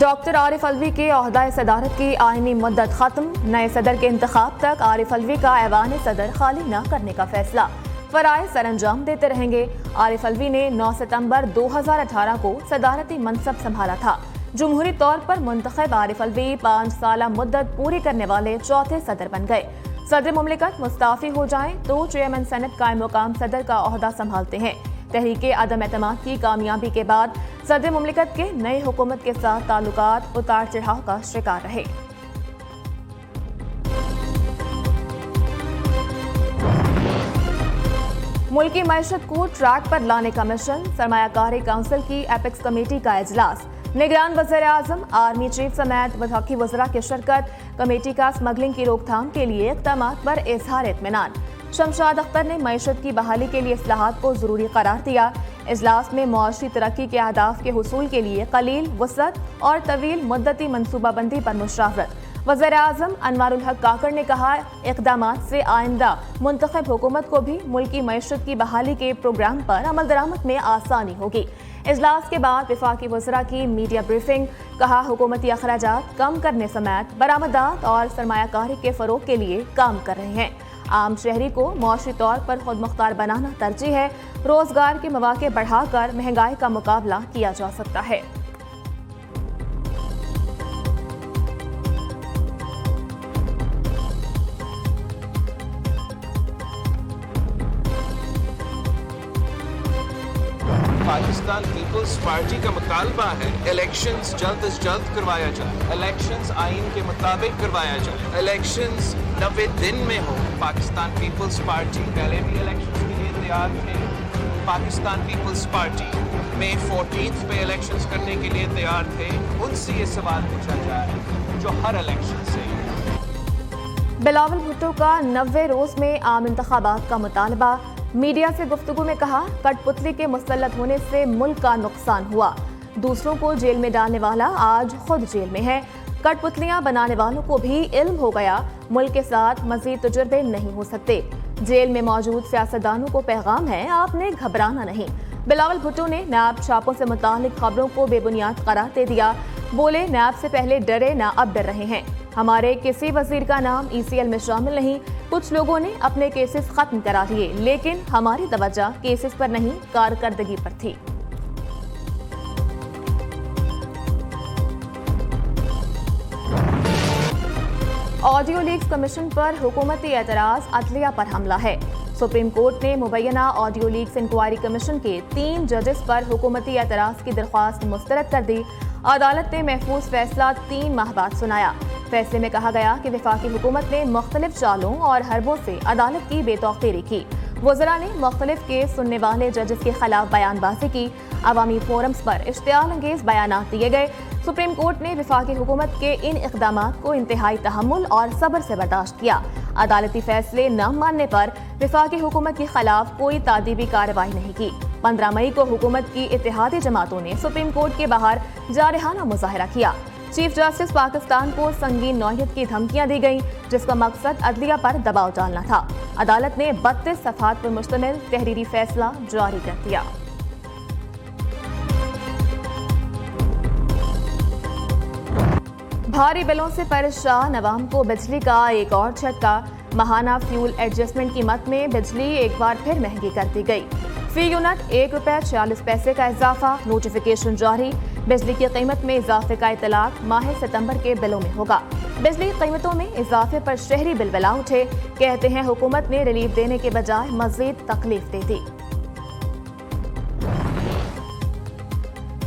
Doctor Arif Alvi کے عہدہ صدارت کی آئینی مدت ختم، نئے صدر کے انتخاب تک عارف علوی کا ایوان صدر خالی نہ کرنے کا فیصلہ، فرائض سر انجام دیتے رہیں گے۔ عارف علوی نے 9 ستمبر 2018 کو صدارتی منصب سنبھالا تھا۔ جمہوری طور پر منتخب عارف علوی 5 سالہ مدت پوری کرنے والے چوتھے صدر بن گئے۔ صدر مملکت مستعفی ہو جائیں تو چیئرمین سینٹ قائم مقام صدر کا عہدہ سنبھالتے ہیں۔ تحریک عدم اعتماد کی کامیابی کے بعد صدر مملکت کے نئی حکومت کے ساتھ تعلقات اتار چڑھاؤ کا شکار رہے۔ ملکی معیشت کو ٹریک پر لانے کا مشن، سرمایہ کاری کونسل کی ایپیکس کمیٹی کا اجلاس، نگران وزیر اعظم، آرمی چیف سمیت وفاقی وزراء کی شرکت، کمیٹی کا اسمگلنگ کی روک تھام کے لیے اقدامات پر اظہار اطمینان۔ شمشاد اختر نے معیشت کی بحالی کے لیے اصلاحات کو ضروری قرار دیا۔ اجلاس میں معاشی ترقی کے اہداف کے حصول کے لیے قلیل وسعت اور طویل مدتی منصوبہ بندی پر مشاورت۔ وزیر اعظم انوار الحق کاکڑ نے کہا، اقدامات سے آئندہ منتخب حکومت کو بھی ملکی معیشت کی بحالی کے پروگرام پر عمل درآمد میں آسانی ہوگی۔ اجلاس کے بعد وفاقی وزراء کی میڈیا بریفنگ، کہا حکومتی اخراجات کم کرنے سمیت برآمدات اور سرمایہ کاری کے فروغ کے لیے کام کر رہے ہیں۔ عام شہری کو معاشی طور پر خود مختار بنانا ترجیح ہے، روزگار کے مواقع بڑھا کر مہنگائی کا مقابلہ کیا جا سکتا ہے۔ پاکستان پیپلز پارٹی کا مطالبہ ہے الیکشنز جلد از جلد کروایا جائے، الیکشنز آئین کے مطابق کروایا جائے، الیکشنز 90 دن میں ہو۔ پاکستان پیپلز پارٹی پہلے بھی الیکشنز کے لیے تیار تھے۔ پاکستان پیپلز پارٹی مئی 14 پہ الیکشنز کرنے کے لیے تیار تھے۔ ان سے یہ سوال پوچھا جائے جو ہر الیکشن سے۔ بلاول بھٹو کا 90 روز میں عام انتخابات کا مطالبہ، میڈیا سے گفتگو میں کہا، کٹ پتلی کے مسلط ہونے سے ملک کا نقصان ہوا، دوسروں کو جیل میں ڈالنے والا آج خود جیل میں ہے، کٹ پتلیاں بنانے والوں کو بھی علم ہو گیا، ملک کے ساتھ مزید تجربے نہیں ہو سکتے، جیل میں موجود سیاستدانوں کو پیغام ہے، آپ نے گھبرانا نہیں۔ بلاول بھٹو نے نیب چھاپوں سے متعلق خبروں کو بے بنیاد قرار دے دیا، بولے نیب سے پہلے ڈرے نہ اب ڈر رہے ہیں، ہمارے کسی وزیر کا نام ECL میں شامل نہیں، کچھ لوگوں نے اپنے کیسز ختم کرا دیے، لیکن ہماری توجہ کیسز پر نہیں، کارکردگی پر تھی۔ آڈیو لیکس کمیشن پر حکومتی اعتراض، عدلیہ پر حملہ ہے۔ سپریم کورٹ نے مبینہ آڈیو لیکس انکوائری کمیشن کے 3 ججز پر حکومتی اعتراض کی درخواست مسترد کر دی۔ عدالت نے محفوظ فیصلہ 3 ماہ بعد سنایا۔ فیصلے میں کہا گیا کہ وفاقی حکومت نے مختلف چالوں اور حربوں سے عدالت کی بے توقیری کی، وزراء نے مختلف کیس سننے والے ججز کے خلاف بیان بازی کی، عوامی فورمز پر اشتعال انگیز بیانات دیے گئے۔ سپریم کورٹ نے وفاقی حکومت کے ان اقدامات کو انتہائی تحمل اور صبر سے برداشت کیا۔ عدالتی فیصلے نہ ماننے پر وفاقی حکومت کے خلاف کوئی تعدیبی کارروائی نہیں کی۔ 15 مئی کو حکومت کی اتحادی جماعتوں نے سپریم کورٹ کے باہر جارحانہ مظاہرہ کیا۔ چیف جسٹس پاکستان کو سنگین نوعیت کی دھمکیاں دی گئیں، جس کا مقصد عدلیہ پر دباؤ ڈالنا تھا۔ عدالت نے 32 صفحات پر مشتمل تحریری فیصلہ جاری کر دیا۔ بھاری بلوں سے پریشان عوام کو بجلی کا ایک اور جھٹکا، ماہانہ فیول ایڈجسٹمنٹ قیمت میں بجلی ایک بار پھر مہنگی کر دی گئی، فی یونٹ ₹1.46 کا اضافہ، نوٹیفیکیشن جاری۔ بجلی کی قیمت میں اضافے کا اطلاق ماہ ستمبر کے بلوں میں ہوگا۔ بجلی قیمتوں میں اضافے پر شہری بلبلا اٹھے، کہتے ہیں حکومت نے ریلیف دینے کے بجائے مزید تکلیف دے دی۔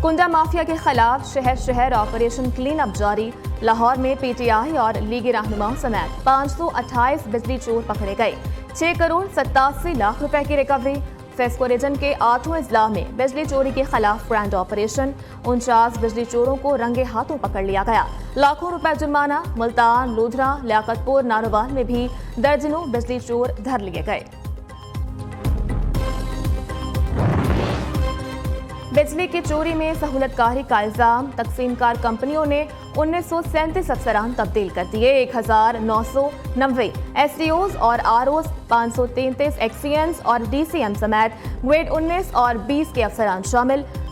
کنڈا مافیا کے خلاف شہر شہر آپریشن کلین اپ جاری، لاہور میں PTI اور لیگی رہنماؤں سمیت 528 بجلی چور پکڑے گئے، 6 کروڑ 87 لاکھ روپے کی ریکوری۔ فیسکو ریجن کے 8 اضلاع میں بجلی چوری کے خلاف گرینڈ آپریشن، 49 بجلی چوروں کو رنگے ہاتھوں پکڑ لیا گیا، لاکھوں روپے جرمانہ۔ ملتان، لودھرا، لیاقت پور، ناروال میں بھی درجنوں بجلی چور دھر لیے گئے۔ بجلی کی چوری میں سہولت کاری کا الزام، تقسیم کار کمپنیوں نے 1937 افسران تبدیل کر دیے، 1990 SDOs اور ROs، 533 XCNs اور DCM سمیت گریڈ 19 اور 20 کے افسران شامل۔